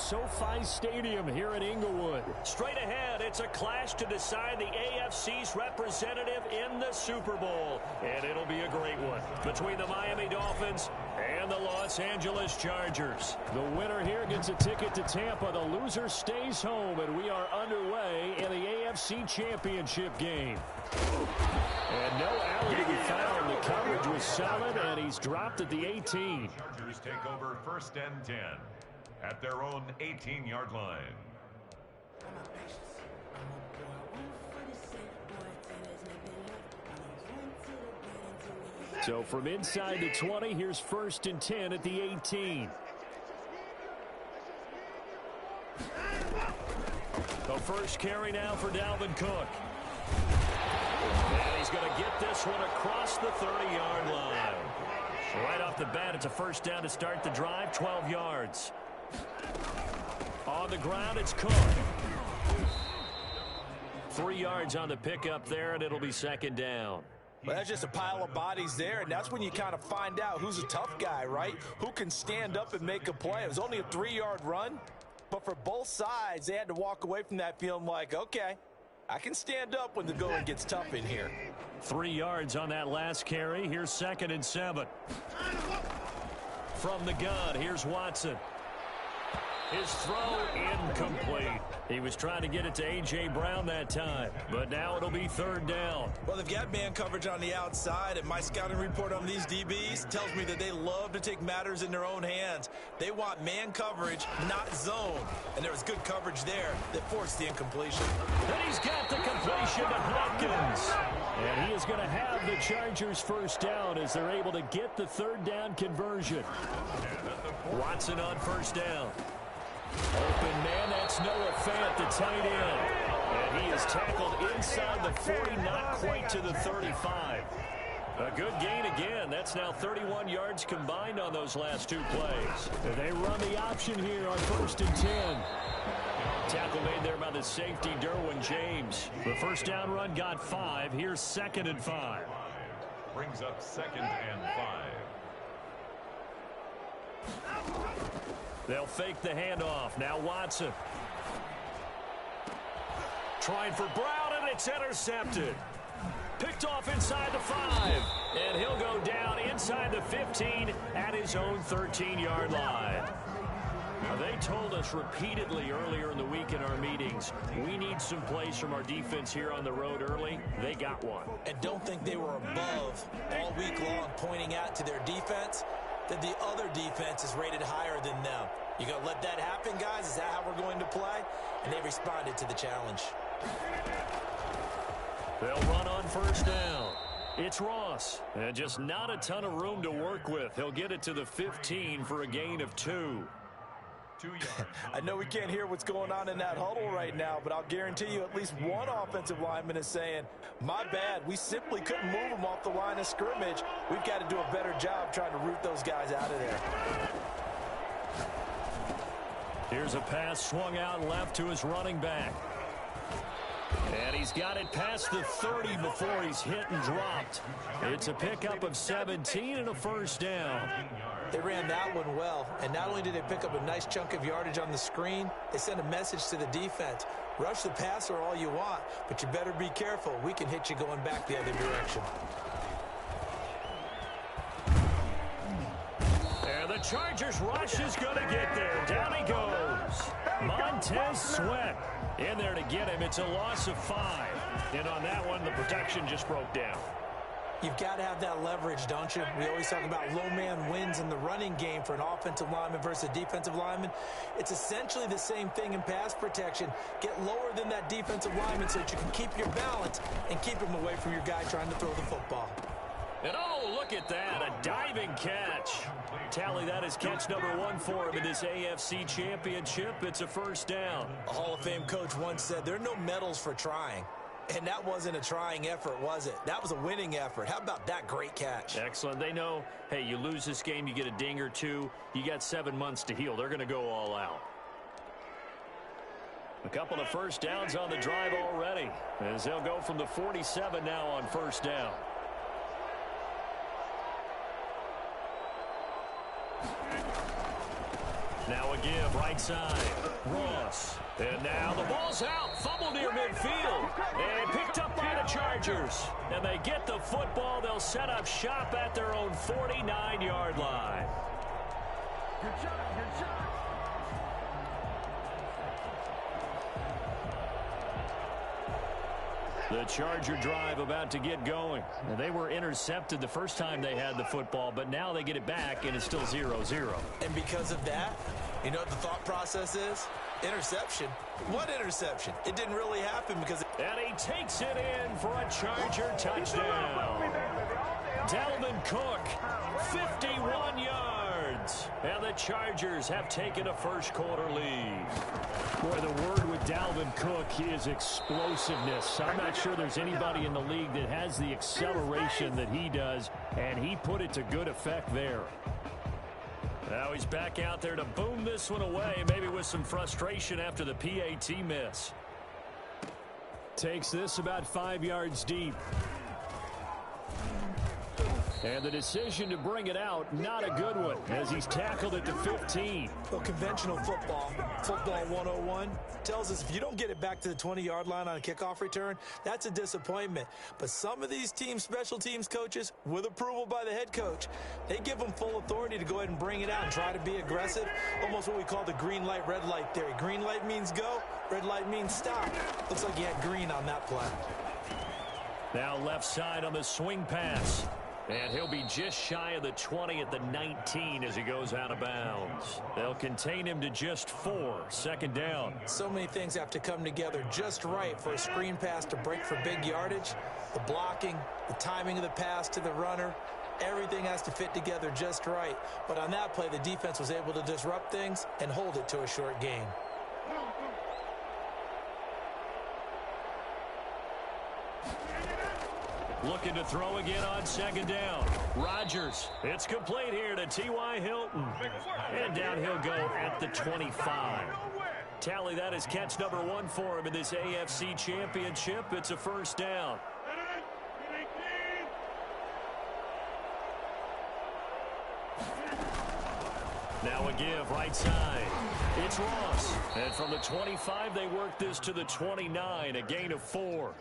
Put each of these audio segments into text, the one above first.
SoFi Stadium here in Inglewood. Straight ahead, it's a clash to decide the AFC's representative in the Super Bowl. And it'll be a great one between the Miami Dolphins and the Los Angeles Chargers. The winner here gets a ticket to Tampa. The loser stays home, and we are underway in the AFC Championship game. And no alley to be found. The coverage was solid, and he's dropped at the 18. Chargers take over 1st and 10 at their own 18-yard line. So from inside the 20, here's 1st and 10 at the 18. The first carry now for Dalvin Cook. And he's going to get this one across the 30-yard line. Right off the bat, it's a first down to start the drive, 12 yards. On the ground, it's Cook. 3 yards on the pickup there, and it'll be 2nd down. Well, that's just a pile of bodies there, and that's when you kind of find out who's a tough guy, right? Who can stand up and make a play. It was only a 3-yard run, but for both sides, they had to walk away from that feeling like, okay, I can stand up when the going gets tough in here. 3 yards on that last carry. Here's 2nd and 7. From the gun, here's Watson. His throw incomplete. He was trying to get it to A.J. Brown that time, but now it'll be 3rd down. Well, they've got man coverage on the outside, and my scouting report on these DBs tells me that they love to take matters in their own hands. They want man coverage, not zone, and there was good coverage there that forced the incompletion. Then he's got the completion to Hopkins, and he is going to have the Chargers' 1st down as they're able to get the 3rd down conversion. Watson on 1st down. Open man, that's Noah Fant, the tight end. And he is tackled inside the 40, not quite to the 35. A good gain again. That's now 31 yards combined on those last 2 plays. And they run the option here on 1st and 10. Tackle made there by the safety, Derwin James. The 1st down run got 5. Here's 2nd and 5. Brings up 2nd and 5. They'll fake the handoff. Now Watson. Trying for Brown, and it's intercepted. Picked off inside the 5. And he'll go down inside the 15 at his own 13-yard line. Now, they told us repeatedly earlier in the week in our meetings, we need some plays from our defense here on the road early. They got one. And don't think they were above all week long pointing out to their defense that the other defense is rated higher than them. You going to let that happen, guys? Is that how we're going to play? And they responded to the challenge. They'll run on 1st down. It's Ross. And just not a ton of room to work with. He'll get it to the 15 for a gain of 2. 2 yards. I know we can't hear what's going on in that huddle right now, but I'll guarantee you at least one offensive lineman is saying, my bad, we simply couldn't move them off the line of scrimmage. We've got to do a better job trying to root those guys out of there. Here's a pass swung out left to his running back. And he's got it past the 30 before he's hit and dropped. It's a pickup of 17 and a 1st down. They ran that one well, and not only did they pick up a nice chunk of yardage on the screen, they sent a message to the defense. Rush the passer all you want, but you better be careful. We can hit you going back the other direction. And the Chargers rush is going to get there. Down he goes. Montez Sweat in there to get him. It's a loss of 5. And on that one, the protection just broke down. You've got to have that leverage, don't you? We always talk about low man wins in the running game for an offensive lineman versus a defensive lineman. It's essentially the same thing in pass protection. Get lower than that defensive lineman so that you can keep your balance and keep him away from your guy trying to throw the football. And oh, look at that, a diving catch. Tally that as catch number 1 for him in this AFC Championship. It's a 1st down. A Hall of Fame coach once said, there are no medals for trying. And that wasn't a trying effort, was it? That was a winning effort. How about that great catch? Excellent. They know, hey, you lose this game, you get a ding or 2. You got 7 months to heal. They're going to go all out. A couple of 1st downs on the drive already, as they'll go from the 47 now on 1st down. Now a give right side. Ross. And now the ball's out. Fumble near midfield. And picked up by the Chargers. And they get the football. They'll set up shop at their own 49-yard line. Good shot, good shot. The Charger drive about to get going. Now, they were intercepted the first time they had the football, but now they get it back, and it's still 0-0. And because of that, you know what the thought process is? Interception. What interception? It didn't really happen because... And he takes it in for a Charger touchdown. Dalvin Cook, 51 yards. And the Chargers have taken a first-quarter lead. Boy, the word with Dalvin Cook is explosiveness. I'm not sure there's anybody in the league that has the acceleration that he does, and he put it to good effect there. Now he's back out there to boom this one away, maybe with some frustration after the PAT miss. Takes this about 5 yards deep. And the decision to bring it out, not a good one, as he's tackled at the 15. Well, conventional football 101, tells us if you don't get it back to the 20-yard line on a kickoff return, that's a disappointment. But some of these teams, special teams coaches, with approval by the head coach, they give them full authority to go ahead and bring it out and try to be aggressive, almost what we call the green light, red light theory. Green light means go, red light means stop. Looks like you had green on that play. Now left side on the swing pass. And he'll be just shy of the 20 at the 19 as he goes out of bounds. They'll contain him to just 4. Second down. So many things have to come together just right for a screen pass to break for big yardage. The blocking, the timing of the pass to the runner, everything has to fit together just right. But on that play, the defense was able to disrupt things and hold it to a short gain. Looking to throw again on second down. Rodgers. It's complete here to T.Y. Hilton. And down he'll go at the 25. Tally, that is catch number 1 for him in this AFC Championship. It's a first down. Now a give right side. It's Ross. And from the 25, they work this to the 29, a gain of 4.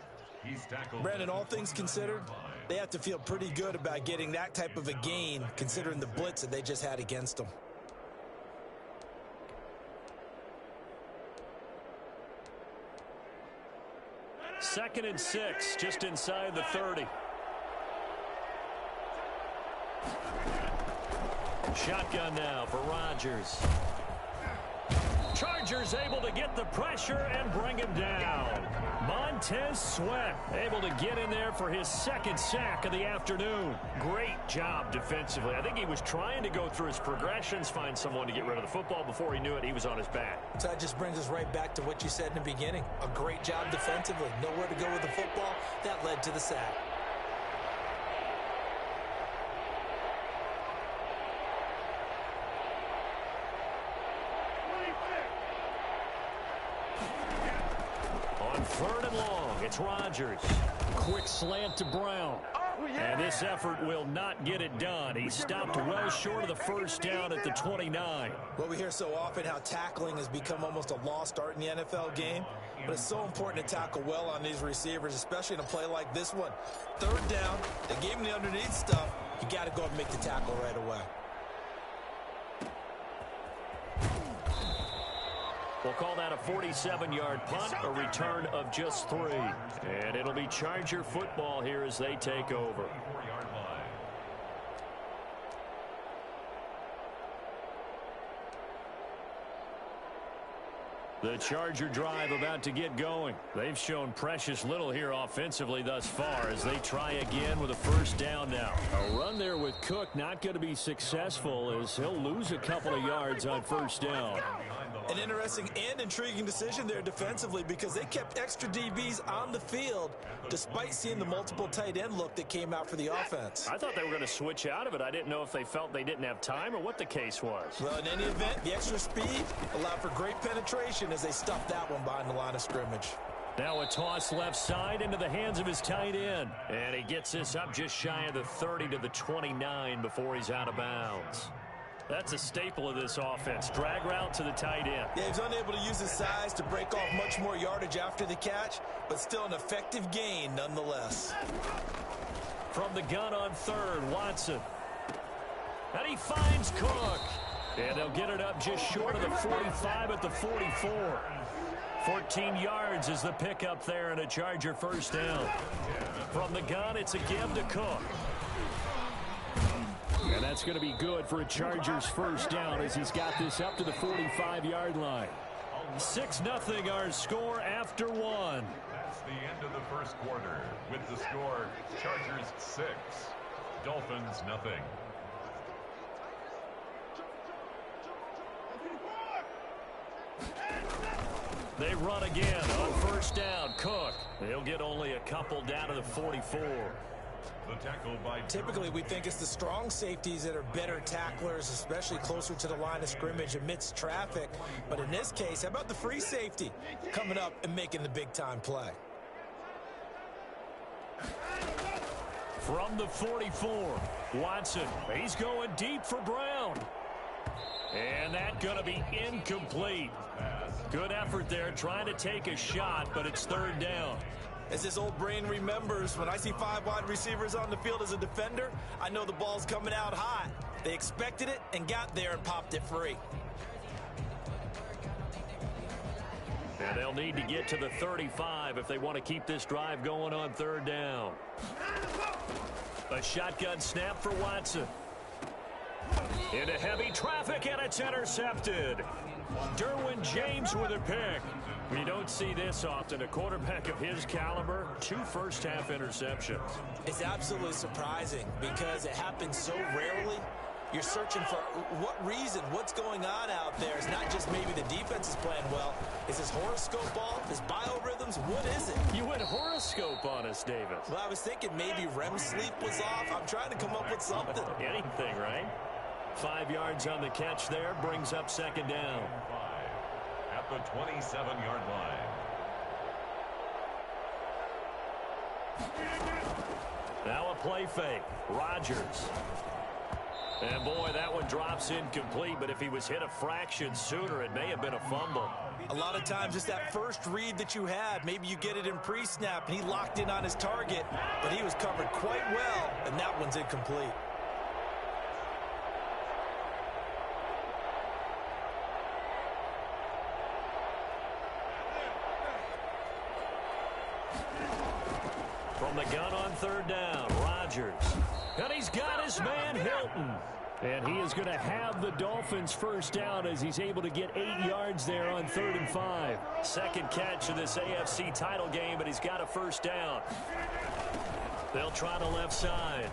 Brandon, all things considered, they have to feel pretty good about getting that type of a gain, considering the blitz that they just had against them. Second and 6, just inside the 30. Shotgun now for Rodgers. Chargers able to get the pressure and bring him down. Montez Sweat able to get in there for his second sack of the afternoon. Great job defensively. I think he was trying to go through his progressions, find someone to get rid of the football. Before he knew it, he was on his back. So that just brings us right back to what you said in the beginning. A great job defensively. Nowhere to go with the football. That led to the sack. Third and long, it's Rodgers. Quick slant to Brown. And this effort will not get it done. He stopped well short of the first down at the 29. Well, we hear so often how tackling has become almost a lost art in the NFL game. But it's so important to tackle well on these receivers, especially in a play like this one. Third down, they gave him the underneath stuff. You got to go and make the tackle right away. We'll call that a 47-yard punt, a return of just 3. And it'll be Charger football here as they take over. The Charger drive about to get going. They've shown precious little here offensively thus far as they try again with a first down now. A run there with Cook not going to be successful as he'll lose a couple of yards on first down. An interesting and intriguing decision there defensively because they kept extra DBs on the field despite seeing the multiple tight end look that came out for the offense. I thought they were going to switch out of it. I didn't know if they felt they didn't have time or what the case was. Well, in any event, the extra speed allowed for great penetration as they stuffed that one behind the line of scrimmage. Now a toss left side into the hands of his tight end. And he gets this up just shy of the 30 to the 29 before he's out of bounds. That's a staple of this offense. Drag route to the tight end. Yeah, he's unable to use his size to break off much more yardage after the catch, but still an effective gain nonetheless. From the gun on third, Watson. And he finds Cook. And they'll get it up just short of the 45 at the 44. 14 yards is the pickup there and a Charger first down. From the gun, it's a give to Cook. And that's going to be good for a Chargers first down as he's got this up to the 45-yard line. 6-0 our score after one. That's the end of the first quarter with the score Chargers 6, Dolphins nothing. They run again on first down. Cook. He'll get only a couple down to the 44. The tackle by Typically, we think it's the strong safeties that are better tacklers, especially closer to the line of scrimmage amidst traffic. But in this case, how about the free safety coming up and making the big-time play? From the 44, Watson. He's going deep for Brown. And that's going to be incomplete. Good effort there trying to take a shot, but it's third down. As his old brain remembers, when I see 5 wide receivers on the field as a defender, I know the ball's coming out hot. They expected it and got there and popped it free. And they'll need to get to the 35 if they want to keep this drive going on third down. A shotgun snap for Watson. Into heavy traffic, and it's intercepted. Derwin James with a pick. We don't see this often. A quarterback of his caliber, 2 first-half interceptions. It's absolutely surprising because it happens so rarely. You're searching for what reason, what's going on out there. It's not just maybe the defense is playing well. Is his horoscope off? His biorhythms? What is it? You went horoscope on us, David. Well, I was thinking maybe REM sleep was off. I'm trying to come up with something. Anything, right? 5 yards on the catch there, brings up second down. At the 27-yard line. Now a play fake. Rodgers. And boy, that one drops incomplete, but if he was hit a fraction sooner, it may have been a fumble. A lot of times it's that first read that you had. Maybe you get it in pre-snap, and he locked in on his target, but he was covered quite well, and that one's incomplete. From the gun on third down, Rodgers. And he's got his man Hilton. And he is going to have the Dolphins first down as he's able to get 8 yards there on 3rd and 5. Second catch of this AFC title game, but he's got a first down. They'll try the left side.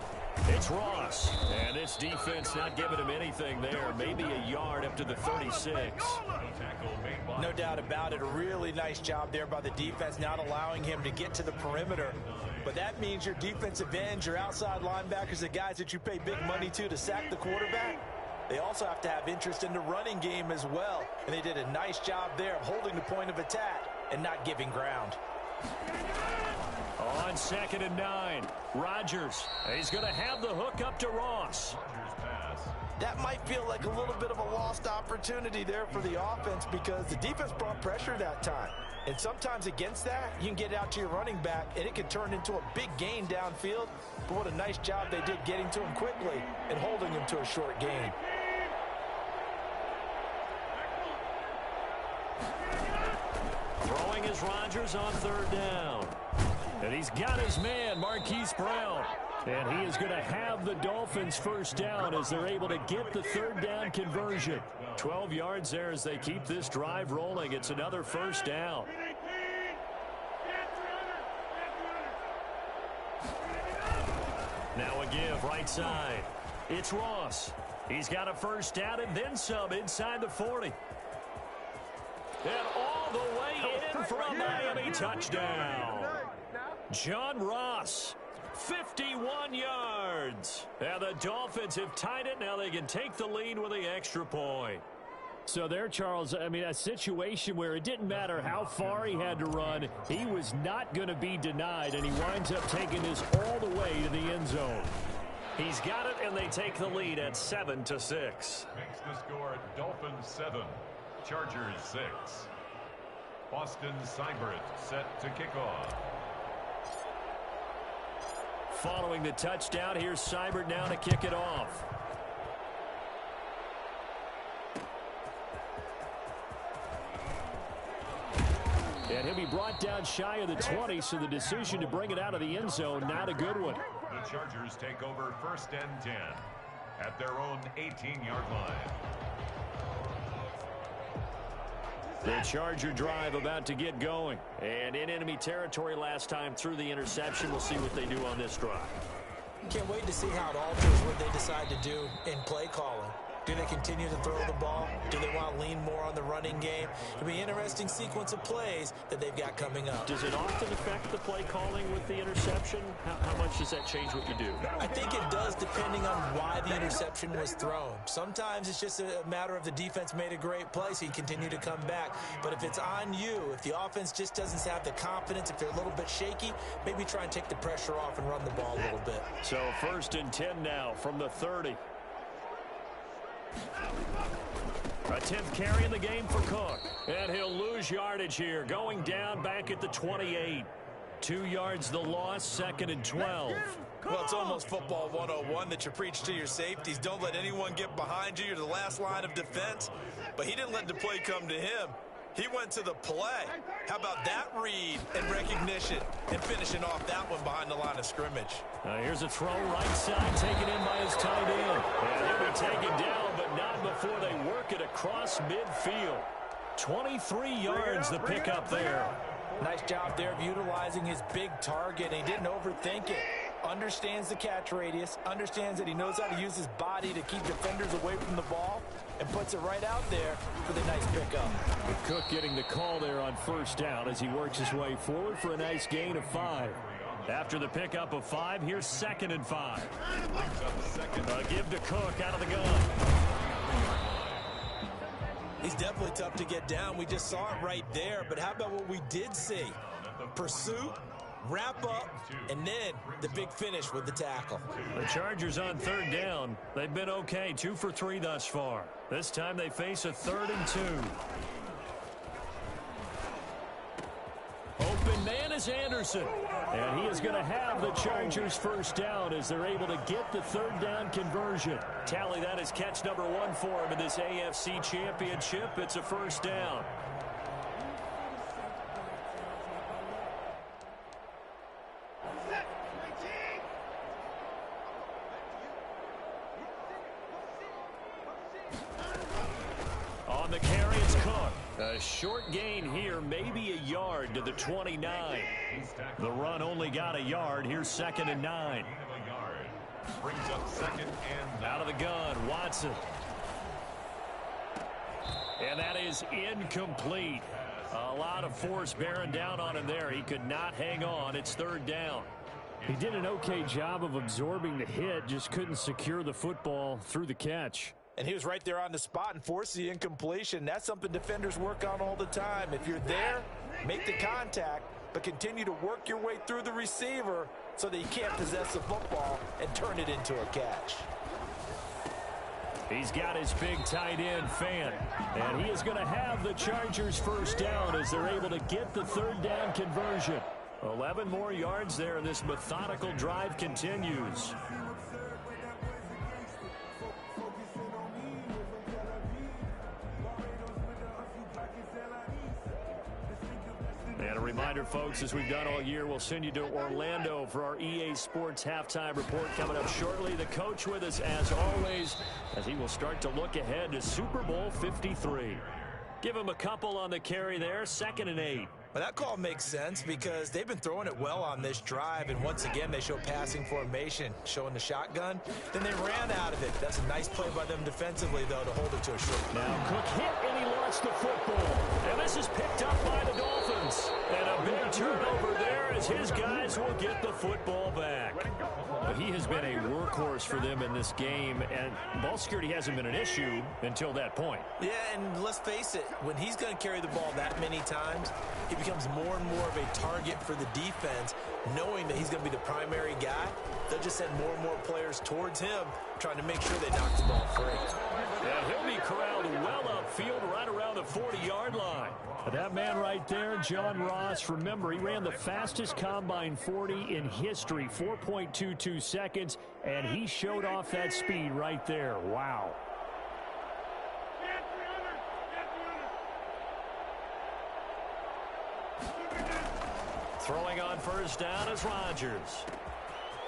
It's Ross. And this defense not giving him anything there. Maybe a yard up to the 36. No doubt about it. A really nice job there by the defense, not allowing him to get to the perimeter. But that means your defensive ends, your outside linebackers, the guys that you pay big money to sack the quarterback, they also have to have interest in the running game as well. And they did a nice job there of holding the point of attack and not giving ground. On 2nd and 9, Rodgers. He's going to have the hook up to Ross. That might feel like a little bit of a lost opportunity there for the offense because the defense brought pressure that time. And sometimes against that, you can get it out to your running back, and it can turn into a big gain downfield. But what a nice job they did getting to him quickly and holding him to a short gain. Throwing is Rodgers on 3rd down. And he's got his man, Marquise Brown. And he is going to have the Dolphins first down as they're able to get the 3rd down conversion. 12 yards there as they keep this drive rolling. It's another first down. Now a give right side. It's Ross. He's got a first down and then some inside the 40. And all the way in for a Miami touchdown. John Ross. 51 yards. And the Dolphins have tied it. Now they can take the lead with the extra point. So there, Charles, I mean, a situation where it didn't matter how far he had to run. He was not going to be denied, and he winds up taking this all the way to the end zone. He's got it, and they take the lead at 7-6. Makes the score Dolphins 7, Chargers 6. Boston Seibert set to kick off. Following the touchdown, here's Seibert now to kick it off. And he'll be brought down shy of the 20, so the decision to bring it out of the end zone, not a good one. The Chargers take over 1st and 10 at their own 18-yard line. The Charger drive about to get going. And in enemy territory last time through the interception. We'll see what they do on this drive. Can't wait to see how it alters what they decide to do in play calling. Do they continue to throw the ball? Do they want to lean more on the running game? It'll be an interesting sequence of plays that they've got coming up. Does it often affect the play calling with the interception? How much does that change what you do? I think it does, depending on why the interception was thrown. Sometimes it's just a matter of the defense made a great play, so you continue to come back. But if it's on you, if the offense just doesn't have the confidence, if they're a little bit shaky, maybe try and take the pressure off and run the ball a little bit. So 1st and 10 now from the 30. A 10th carry in the game for Cook. And he'll lose yardage here, going down back at the 28. 2 yards the loss, 2nd and 12. Well, it's almost football 101 that you preach to your safeties. Don't let anyone get behind you. You're the last line of defense. But he didn't let the play come to him. He went to the play. How about that read and recognition and finishing off that one behind the line of scrimmage? Here's a throw right side, taken in by his tight end. And he'll be taken down, but not before they work it across midfield. 23 yards the pickup there. Nice job there of utilizing his big target. He didn't overthink it. Understands the catch radius, understands that he knows how to use his body to keep defenders away from the ball, and puts it right out there for the nice pickup. With Cook getting the call there on 1st down as he works his way forward for a nice gain of 5. After the pickup of 5, here's 2nd and 5. A give to Cook out of the gun. He's definitely tough to get down. We just saw it right there. But how about what we did see? Pursuit, wrap up, and then the big finish with the tackle. The Chargers on 3rd down. They've been okay, 2 for 3 thus far. This time they face a 3rd and 2. Open man is Anderson. And he is going to have the Chargers 1st down as they're able to get the 3rd down conversion. Tally, that is catch number 1 for him in this AFC Championship. It's a 1st down. On the carry, it's Cook. A short gain here, maybe a yard to the 29. The run only got a yard. Here's 2nd and 9. Brings up 2nd and out of the gun, Watson. And that is incomplete. A lot of force bearing down on him there. He could not hang on. It's 3rd down. He did an okay job of absorbing the hit, just couldn't secure the football through the catch. And he was right there on the spot and forced the incompletion. That's something defenders work on all the time. If you're there, make the contact, but continue to work your way through the receiver so that you can't possess the football and turn it into a catch. He's got his big tight end, Fan. And he is going to have the Chargers 1st down as they're able to get the 3rd down conversion. 11 more yards there, and this methodical drive continues. And a reminder, folks, as we've done all year, we'll send you to Orlando for our EA Sports halftime report coming up shortly. The coach with us, as always, as he will start to look ahead to Super Bowl 53. Give him a couple on the carry there, 2nd and 8. Well, that call makes sense because they've been throwing it well on this drive, and once again they show passing formation, showing the shotgun. Then they ran out of it. That's a nice play by them defensively, though, to hold it to a short. Now Cook hit, and he lost the football. And this is picked up by the Dolphins. And a big turnover there as his guys will get the football back. Well, he has been a workhorse for them in this game, and ball security hasn't been an issue until that point. Yeah, and let's face it, when he's going to carry the ball that many times, he becomes more and more of a target for the defense knowing that he's going to be the primary guy, they'll just send more and more players towards him, trying to make sure they knock the ball free. And he'll be corralled well upfield right around the 40-yard line. That man right there, John Ross, remember, he ran the fastest combine 40 in history, 4.22 seconds, and he showed off that speed right there. Wow. Throwing on first down is Rodgers.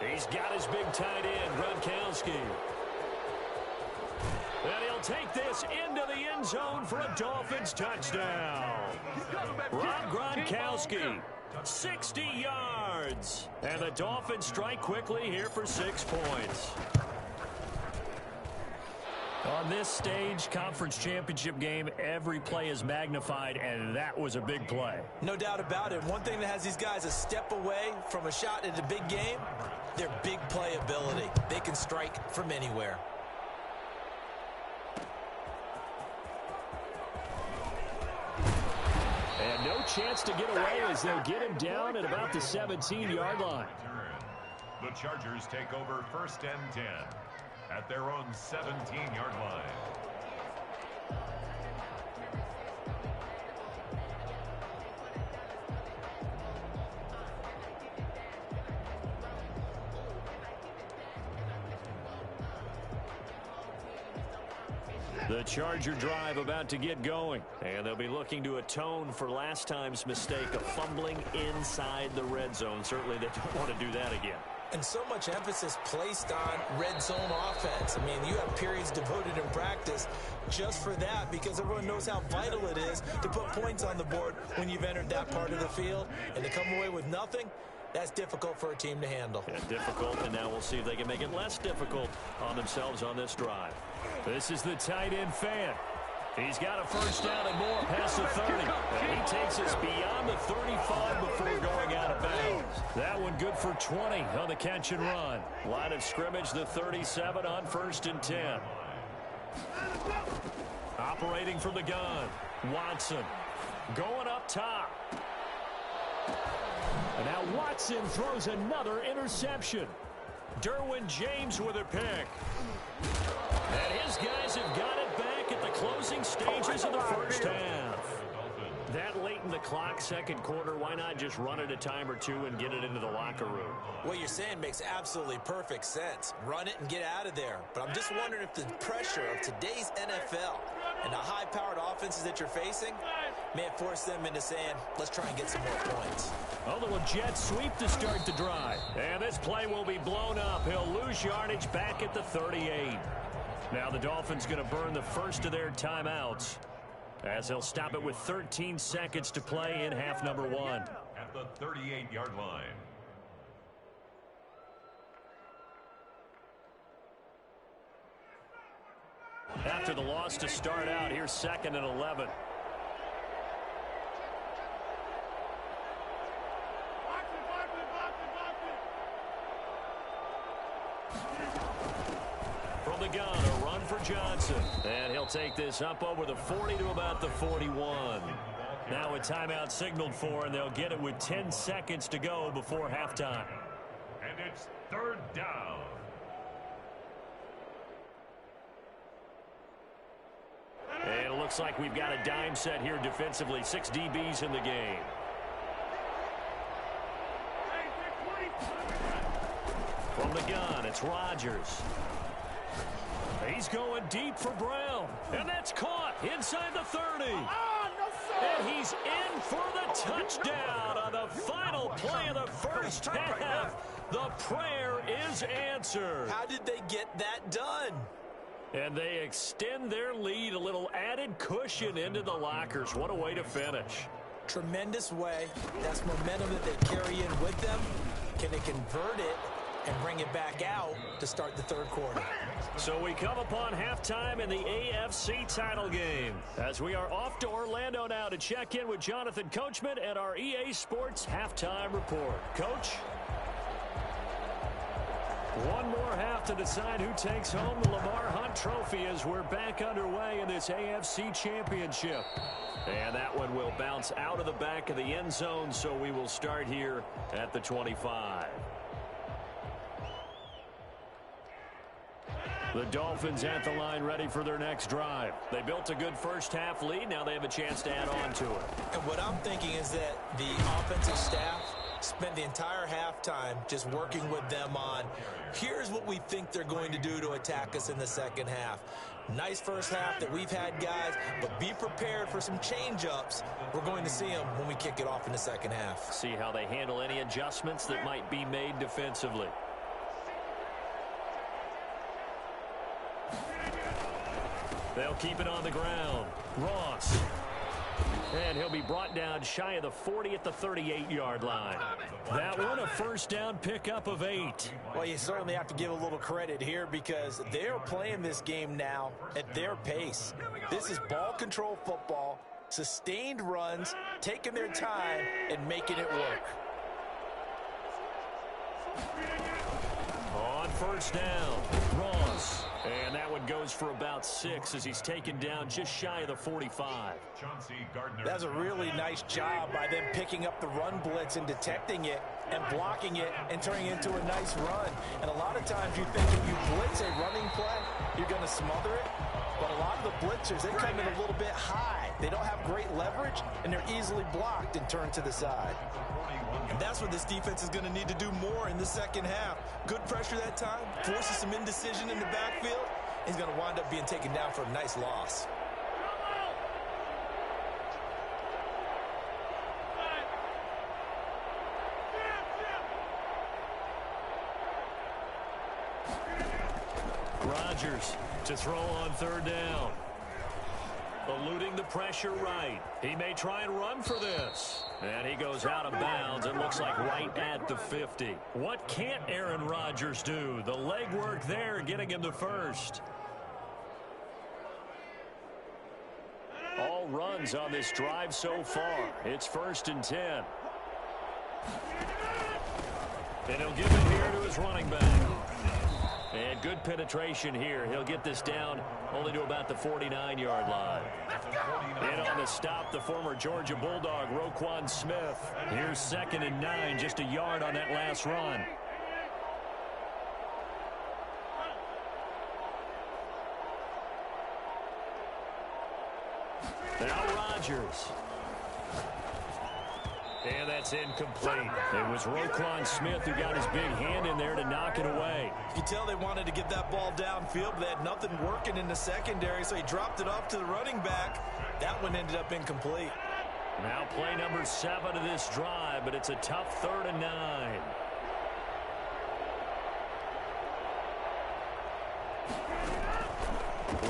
He's got his big tight end, Gronkowski. And he'll take this into the end zone for a Dolphins touchdown. Rob Gronkowski, 60 yards. And the Dolphins strike quickly here for 6 points. On this stage, conference championship game, every play is magnified, and that was a big play. No doubt about it. One thing that has these guys a step away from a shot at a big game, their big play ability. They can strike from anywhere. And no chance to get away as they'll get him down at about the 17-yard line. The Chargers take over 1st and 10 at their own 17-yard line. The Charger drive about to get going, and they'll be looking to atone for last time's mistake of fumbling inside the red zone. Certainly they don't want to do that again. And so much emphasis placed on red zone offense. I mean, you have periods devoted in practice just for that because everyone knows how vital it is to put points on the board when you've entered that part of the field. And to come away with nothing, that's difficult for a team to handle. Yeah, difficult, and now we'll see if they can make it less difficult on themselves on this drive. This is the tight end fan. He's got a first down and more past the 30. And he takes us beyond the 35 before going out of bounds. That one good for 20 on the catch and run. Line of scrimmage, the 37 on 1st and 10. Operating from the gun, Watson going up top. And now Watson throws another interception. Derwin James with a pick. And his guys have got it back at the closing stages of the first half. That late in the clock, second quarter, why not just run it a time or two and get it into the locker room? What you're saying makes absolutely perfect sense. Run it and get out of there. But I'm just wondering if the pressure of today's NFL and the high-powered offenses that you're facing may force them into saying, let's try and get some more points. A little jet sweep to start the drive. And this play will be blown up. He'll lose yardage back at the 38. Now the Dolphins going to burn the first of their timeouts as they'll stop it with 13 seconds to play in half number 1. At the 38-yard line. After the loss to start out, here's 2nd and 11. From the gun, a run for Johnson. And he'll take this up over the 40 to about the 41. Now a timeout signaled for, and they'll get it with 10 seconds to go before halftime. And it's 3rd down. And it looks like we've got a dime set here defensively. 6 DBs in the game. From the gun, it's Rodgers. He's going deep for Brown. And that's caught inside the 30. And he's in for the touchdown on the final play of the first half. The prayer is answered. How did they get that done? And they extend their lead, a little added cushion into the lockers. What a way to finish. Tremendous way. That's momentum that they carry in with them. Can they convert it and bring it back out to start the third quarter? So we come upon halftime in the AFC title game as we are off to Orlando now to check in with Jonathan Coachman and our EA Sports halftime report. Coach? One more half to decide who takes home the Lamar Hunt Trophy as we're back underway in this AFC Championship. And that one will bounce out of the back of the end zone, so we will start here at the 25. The Dolphins at the line ready for their next drive. They built a good first half lead. Now they have a chance to add on to it. And what I'm thinking is that the offensive staff spent the entire halftime just working with them on, here's what we think they're going to do to attack us in the second half. Nice first half that we've had, guys, but be prepared for some change-ups. We're going to see them when we kick it off in the second half. See how they handle any adjustments that might be made defensively. They'll keep it on the ground. Ross. And he'll be brought down shy of the 40 at the 38-yard line. That one a first down pickup of 8. Well, you certainly have to give a little credit here because they're playing this game now at their pace. This is ball control football, sustained runs, taking their time, and making it work. On first down, Ross. And that one goes for about 6 as he's taken down just shy of the 45. That's a really nice job by them picking up the run blitz and detecting it and blocking it and turning it into a nice run. And a lot of times you think if you blitz a running play, you're going to smother it. But a lot of the blitzers, they come in a little bit high. They don't have great leverage, and they're easily blocked and turned to the side. And that's what this defense is going to need to do more in the second half. Good pressure that time, forces some indecision in the backfield. He's going to wind up being taken down for a nice loss. Rodgers to throw on third down. Eluding the pressure right. He may try and run for this. And he goes out of bounds. It looks like right at the 50. What can't Aaron Rodgers do? The legwork there getting him to first. All runs on this drive so far. It's 1st and 10. And he'll give it here to his running back. And good penetration here. He'll get this down only to about the 49-yard line. And on the stop, the former Georgia Bulldog, Roquan Smith. Here's 2nd and 9, just a yard on that last run. Now Rodgers. And that's incomplete. It was Roquan Smith who got his big hand in there to knock it away. You can tell they wanted to get that ball downfield, but they had nothing working in the secondary, so he dropped it off to the running back. That one ended up incomplete. Now play number 7 of this drive, but it's a tough 3rd and 9.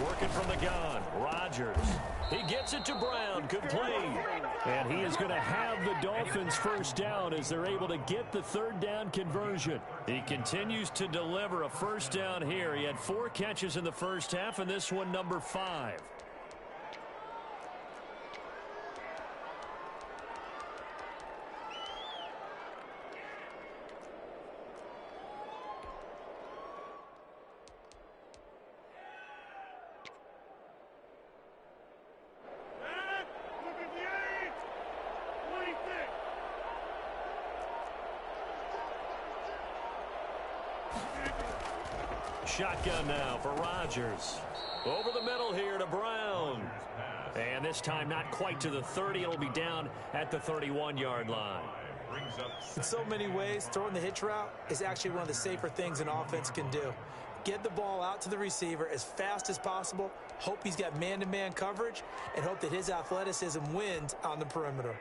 Working from the gun, Rodgers. He gets it to Brown, complete. And he is going to have the Dolphins first down as they're able to get the 3rd down conversion. He continues to deliver a first down here. He had 4 catches in the first half, and this one number 5. Shotgun now for Rodgers. Over the middle here to Brown. And this time not quite to the 30. It'll be down at the 31-yard line. In so many ways, throwing the hitch route is actually one of the safer things an offense can do. Get the ball out to the receiver as fast as possible, hope he's got man-to-man coverage, and hope that his athleticism wins on the perimeter.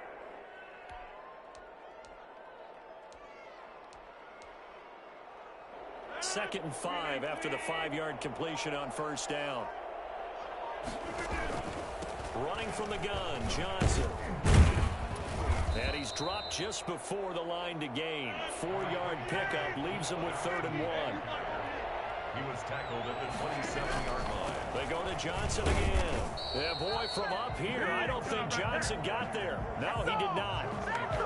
Second and 5 after the 5-yard completion on first down. Running from the gun, Johnson. And he's dropped just before the line to gain. 4-yard pickup leaves him with 3rd and 1. He was tackled at the 27-yard line. They go to Johnson again. Yeah, boy, from up here, I don't think Johnson got there. No, he did not.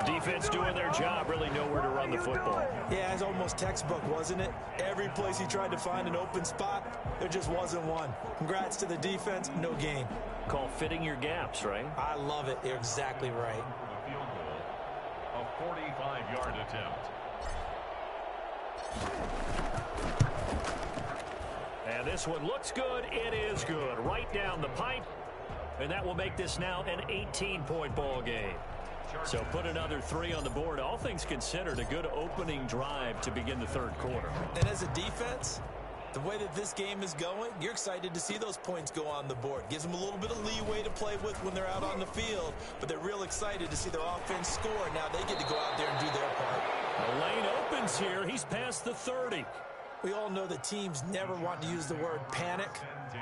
Defense doing their job, really nowhere to run the football. Yeah, it's almost textbook, wasn't it? Every place he tried to find an open spot, there just wasn't one. Congrats to the defense, no gain. Call fitting your gaps, right? I love it. You're exactly right. The field goal, a 45-yard attempt. And this one looks good. It is good. Right down the pipe. And that will make this now an 18-point ball game. So put another 3 on the board. All things considered, a good opening drive to begin the third quarter. And as a defense, the way that this game is going, you're excited to see those points go on the board. Gives them a little bit of leeway to play with when they're out on the field, but they're real excited to see their offense score. Now they get to go out there and do their part. The lane opens here. He's past the 30. We all know that teams never want to use the word panic,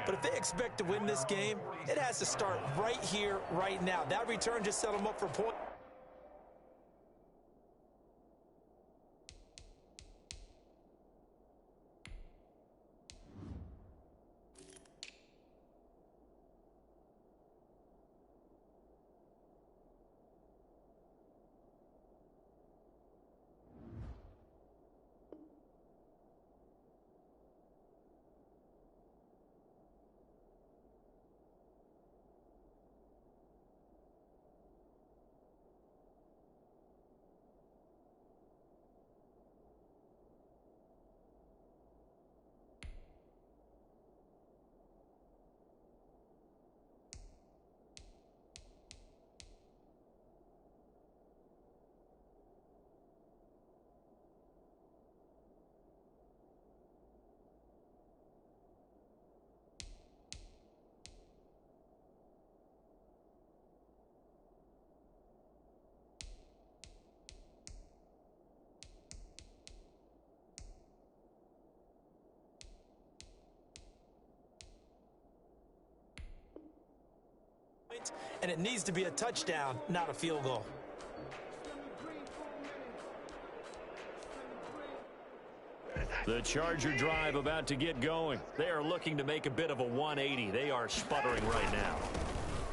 but if they expect to win this game, it has to start right here, right now. That return just set them up for points. And it needs to be a touchdown, not a field goal. The Charger drive about to get going. They are looking to make a bit of a 180. They are sputtering right now.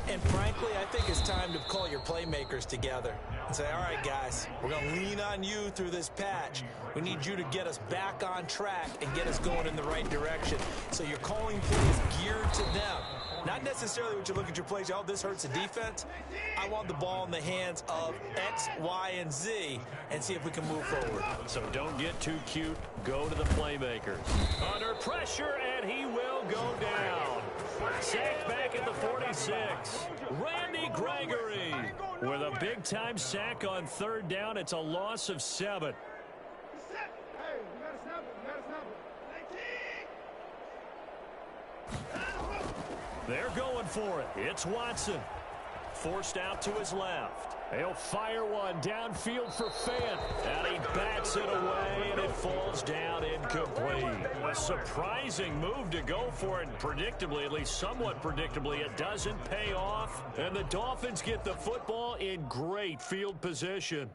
And frankly, I think it's time to call your playmakers together and say, all right, guys, we're going to lean on you through this patch. We need you to get us back on track and get us going in the right direction. So you're calling plays geared to them. Not necessarily what you look at your plays, oh, this hurts the defense. I want the ball in the hands of X, Y, and Z and see if we can move forward. So don't get too cute. Go to the playmakers. Under pressure, and he will go down. Sacked back at the 46. Randy Gregory with a big-time sack on third down. It's a loss of 7. They're going for it. It's Watson. Forced out to his left. He'll fire one downfield for Fant. And he bats it away, and it falls down incomplete. A surprising move to go for it. Predictably, at least somewhat predictably, it doesn't pay off. And the Dolphins get the football in great field position.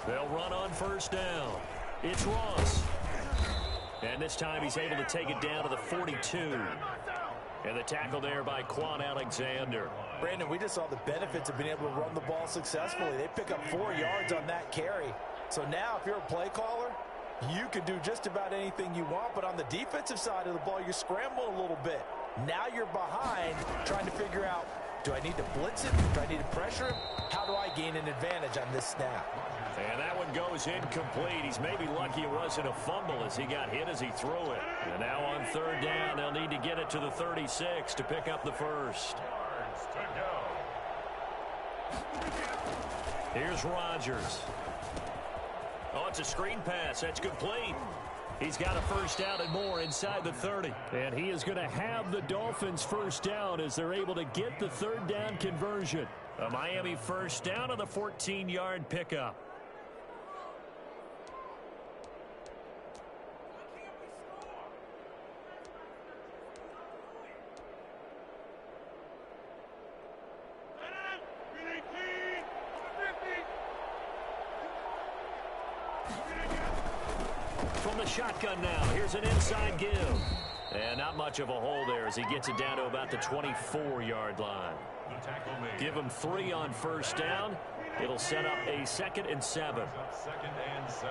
They'll run on first down. It's Ross. And this time he's able to take it down to the 42. And the tackle there by Quan Alexander. Brandon, we just saw the benefits of being able to run the ball successfully. They pick up 4 yards on that carry. So now if you're a play caller, you can do just about anything you want. But on the defensive side of the ball, you're scrambling a little bit. Now you're behind trying to figure out, do I need to blitz him? Do I need to pressure him? How do I gain an advantage on this snap? And that one goes incomplete. He's maybe lucky it wasn't a fumble as he got hit as he threw it. And now on third down, they'll need to get it to the 36 to pick up the first. Here's Rodgers. Oh, it's a screen pass. That's complete. He's got a first down and more inside the 30. And he is going to have the Dolphins first down as they're able to get the third down conversion. A Miami first down on the 14-yard pickup. from the shotgun now. Here's an inside give. And not much of a hole there as he gets it down to about the 24-yard line. Give him 3 on first down. It'll set up a 2nd and 7. 2nd and 7.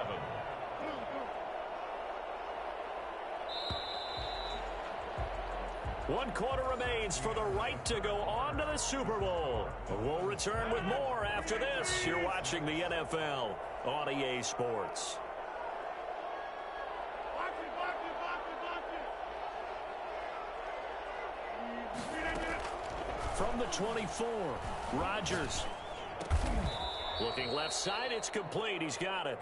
One quarter remains for the right to go on to the Super Bowl. We'll return with more after this. You're watching the NFL on EA Sports. From the 24, Rodgers. Looking left side, it's complete. He's got it.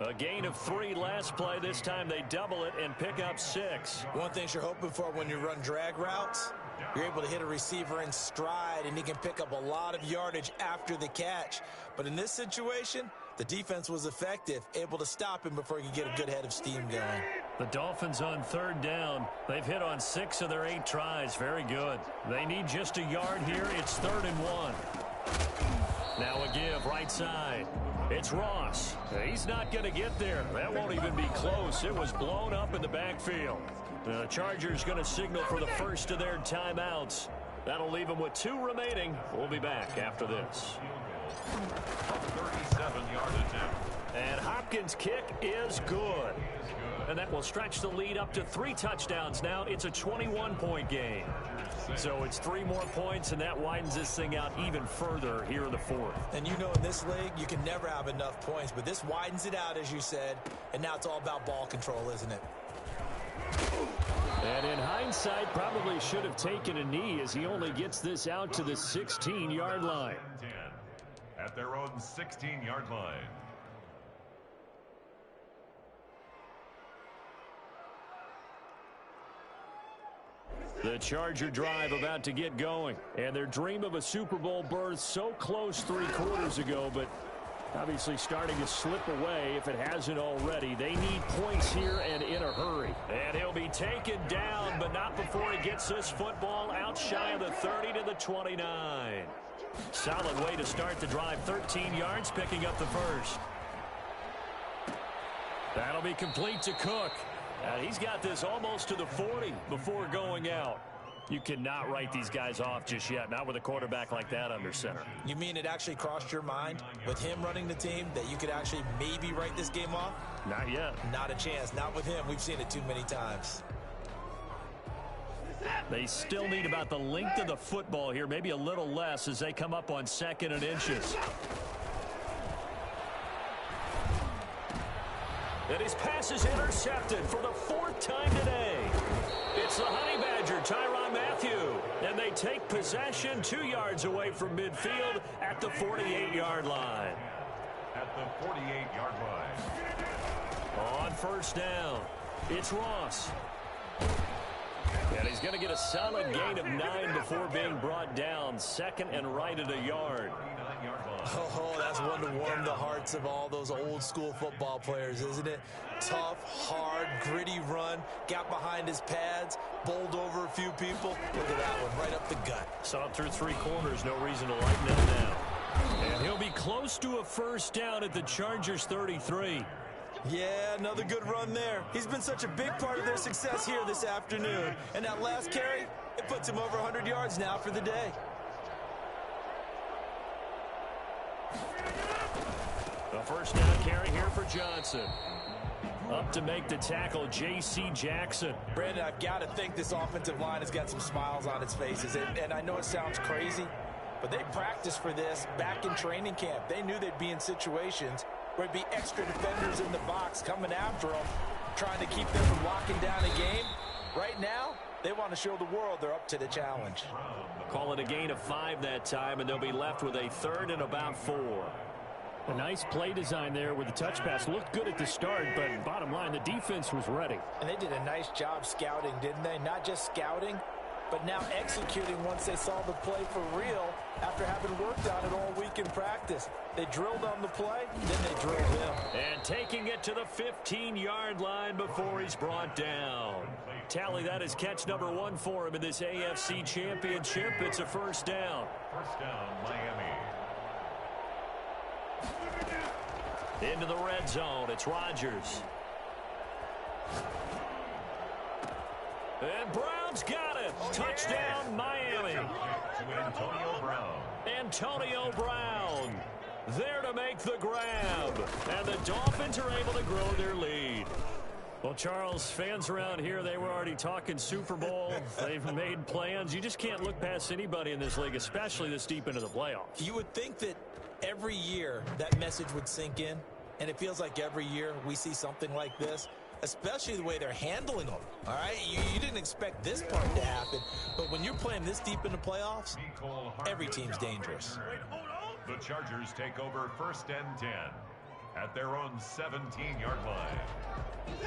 A gain of 3 last play. This time they double it and pick up 6. One thing you're hoping for when you run drag routes, you're able to hit a receiver in stride, and he can pick up a lot of yardage after the catch. But in this situation, the defense was effective, able to stop him before he could get a good head of steam going. The Dolphins on 3rd down. They've hit on 6 of their 8 tries. Very good. They need just a yard here. It's 3rd and 1. Now a give right side. It's Ross. He's not going to get there. That won't even be close. It was blown up in the backfield. The Chargers going to signal for the first of their timeouts. That'll leave them with 2 remaining. We'll be back after this. 37-yard attempt. And Hopkins' kick is good. And that will stretch the lead up to 3 touchdowns now. It's a 21-point game. So it's 3 more points, and that widens this thing out even further here in the 4th. And you know in this league, you can never have enough points, but this widens it out, as you said, and now it's all about ball control, isn't it? And in hindsight, probably should have taken a knee as he only gets this out to the 16-yard line. 10 at their own 16-yard line. The Charger drive about to get going. And their dream of a Super Bowl berth so close 3 quarters ago, but obviously starting to slip away if it hasn't already. They need points here and in a hurry. And he'll be taken down, but not before he gets this football out shy of the 30 to the 29. Solid way to start the drive. 13 yards, picking up the first. That'll be complete to Cook. He's got this almost to the 40 before going out. You cannot write these guys off just yet, not with a quarterback like that under center. You mean it actually crossed your mind with him running the team that you could actually maybe write this game off? Not yet. Not a chance. Not with him. We've seen it too many times. They still need about the length of the football here, maybe a little less as they come up on 2nd and inches. And his pass is intercepted for the 4th time today. It's the Honey Badger, Tyrann Mathieu. And they take possession 2 yards away from midfield at the 48-yard line. At the 48-yard line. On first down, it's Ross. And he's going to get a solid gain of 9 before being brought down. 2nd and right at a yard. Oh, that's one to warm the hearts of all those old school football players, isn't it? Tough, hard, gritty run, got behind his pads, bowled over a few people. Look at that one, right up the gut. Saw it through 3 corners, no reason to lighten up now. And he'll be close to a first down at the Chargers 33. Yeah, another good run there. He's been such a big part of their success here this afternoon. And that last carry, it puts him over 100 yards now for the day. A first down carry here for Johnson. Up to make the tackle, J.C. Jackson. Brandon, I've got to think this offensive line has got some smiles on its faces. And I know it sounds crazy, but they practiced for this back in training camp. They knew they'd be in situations where there'd be extra defenders in the box coming after them, trying to keep them from locking down a game. Right now, they want to show the world they're up to the challenge. Call it a gain of 5 that time, and they'll be left with a 3rd and about 4. A nice play design there with the touch pass. Looked good at the start, but bottom line, the defense was ready. And they did a nice job scouting, didn't they? Not just scouting, but now executing once they saw the play for real after having worked on it all week in practice. They drilled on the play, then they drilled him. And taking it to the 15-yard line before he's brought down. Tally, that is catch number 1 for him in this AFC Championship. It's a first down. First down, Miami. Into the red zone, it's Rodgers. And Brown's got it. Touchdown, Miami. To Antonio Brown. Antonio Brown there to make the grab. And the Dolphins are able to grow their lead. Well, Charles, fans around here, they were already talking Super Bowl. They've made plans. You just can't look past anybody in this league, especially this deep into the playoffs. You would think that every year that message would sink in, and it feels like every year we see something like this, especially the way they're handling them. All right, you didn't expect this part to happen, but when you're playing this deep in the playoffs, every team's dangerous. The Chargers take over 1st and 10 at their own 17-yard line.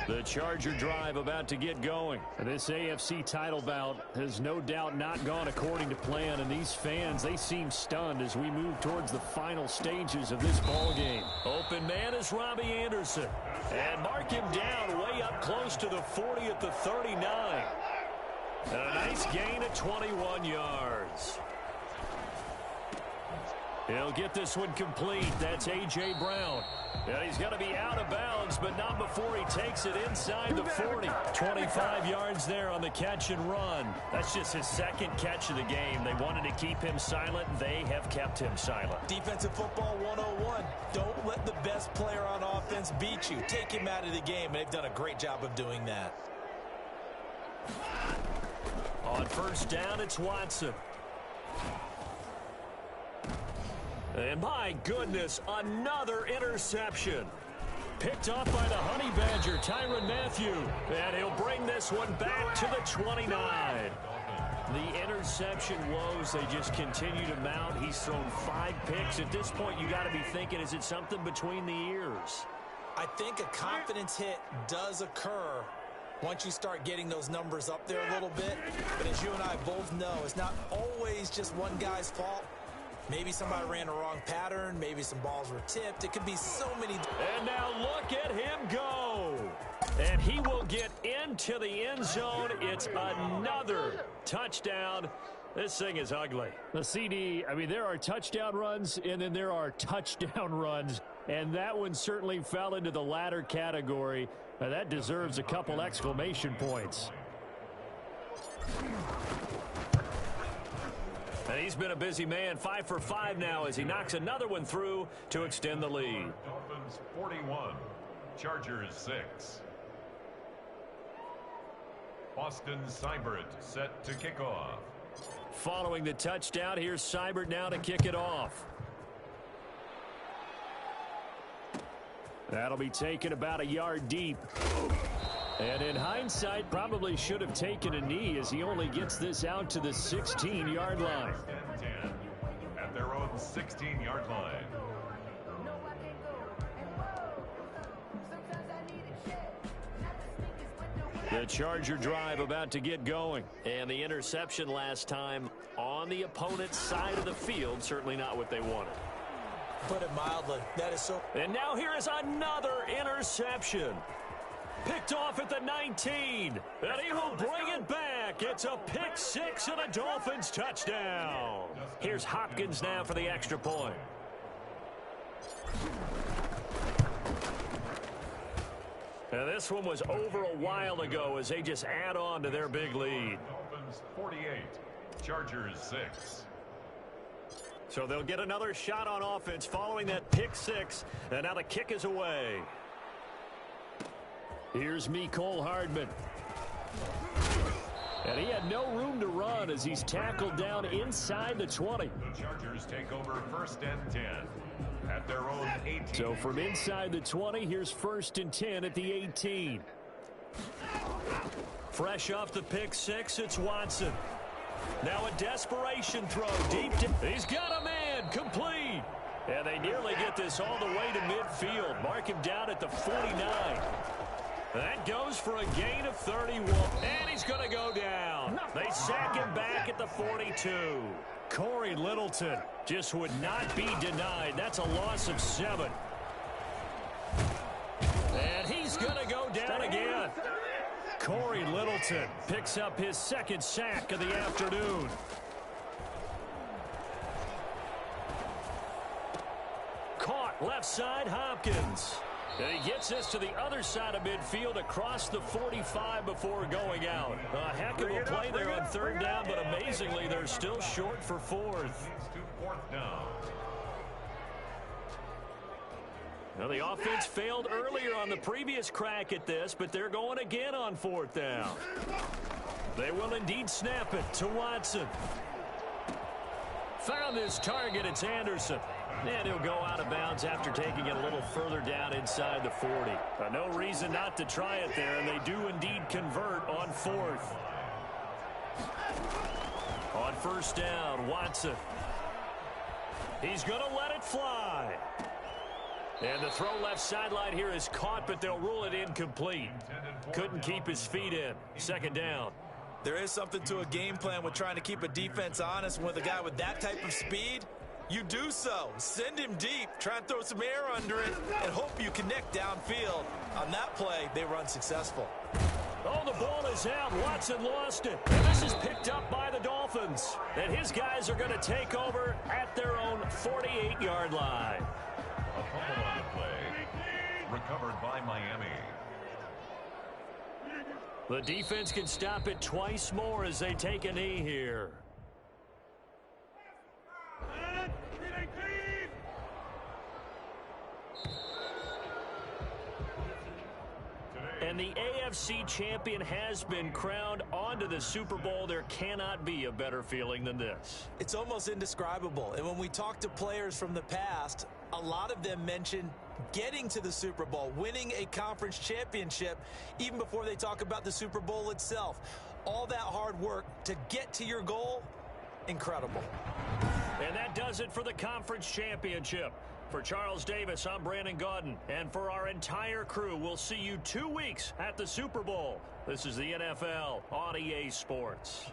The Charger drive about to get going. This AFC title bout has no doubt not gone according to plan, and these fans, they seem stunned as we move towards the final stages of this ball game. Open man is Robbie Anderson. And mark him down way up close to the 40 at the 39. And a nice gain of 21 yards. He'll get this one complete. That's A.J. Brown. And he's going to be out of bounds, but not before he takes it inside the 40. 25 yards there on the catch and run. That's just his second catch of the game. They wanted to keep him silent. They have kept him silent. Defensive football 101. Don't let the best player on offense beat you. Take him out of the game, and they've done a great job of doing that. On 1st down, it's Watson. And my goodness, another interception. Picked off by the Honey Badger, Tyrann Mathieu. And he'll bring this one back to the 29. The interception woes, they just continue to mount. He's thrown 5 picks. At this point, you got to be thinking, is it something between the ears? I think a confidence hit does occur once you start getting those numbers up there a little bit. But as you and I both know, it's not always just one guy's fault. Maybe somebody ran a wrong pattern. Maybe some balls were tipped. It could be so many. And now look at him go. And he will get into the end zone. It's another touchdown. This thing is ugly. The CD, I mean, there are touchdown runs, and then there are touchdown runs. And that one certainly fell into the latter category. That deserves a couple exclamation points. And he's been a busy man. 5 for 5 now as he knocks another one through to extend the lead. Dolphins 41, Chargers 6. Austin Seibert set to kick off. Following the touchdown, here's Seibert now to kick it off. That'll be taken about a yard deep. And in hindsight, probably should have taken a knee as he only gets this out to the 16-yard line. 10 at their own 16-yard line. The Charger drive about to get going. And the interception last time on the opponent's side of the field, certainly not what they wanted. Put it mildly. That is so. And now here is another interception. Picked off at the 19. And he will bring it back. It's a pick 6 and a Dolphins touchdown. Here's Hopkins now for the extra point. And this one was over a while ago as they just add on to their big lead. Dolphins 48, Chargers 6. So they'll get another shot on offense following that pick 6. And now the kick is away. Here's Mecole Hardman. And he had no room to run as he's tackled down inside the 20. The Chargers take over 1st and 10 at their own 18. So from inside the 20, here's 1st and 10 at the 18. Fresh off the pick 6, it's Watson. Now a desperation throw deep. He's got a man, complete. And they nearly get this all the way to midfield. Mark him down at the 49. That goes for a gain of 31. And he's going to go down. They sack him back at the 42. Corey Littleton just would not be denied. That's a loss of 7. And he's going to go down again. Corey Littleton picks up his 2nd sack of the afternoon. Caught left side, Hopkins. And he gets this to the other side of midfield across the 45 before going out. A heck of a play there on third down, but amazingly, they're still short for fourth. Fourth down. Now, the offense failed earlier on the previous crack at this, but they're going again on fourth down. They will indeed snap it to Watson. Found his target. It's Anderson. And he'll go out of bounds after taking it a little further down inside the 40. No reason not to try it there, and they do indeed convert on fourth. On first down, Watson. He's going to let it fly. And the throw left sideline here is caught, but they'll rule it incomplete. Couldn't keep his feet in. Second down. There is something to a game plan with trying to keep a defense honest. And with a guy with that type of speed, you do so. Send him deep. Try and throw some air under it and hope you connect downfield. On that play, they were unsuccessful. Oh, the ball is out. Watson lost it. And this is picked up by the Dolphins. And his guys are going to take over at their own 48-yard line. A fumble on the play. Recovered by Miami. The defense can stop it twice more as they take a knee here. And the AFC champion has been crowned onto the Super Bowl. There cannot be a better feeling than this. It's almost indescribable. And when we talk to players from the past, a lot of them mention getting to the Super Bowl, winning a conference championship, even before they talk about the Super Bowl itself. All that hard work to get to your goal, incredible. And that does it for the conference championship. For Charles Davis, I'm Brandon Gaudin. And for our entire crew, we'll see you 2 weeks at the Super Bowl. This is the NFL on EA Sports.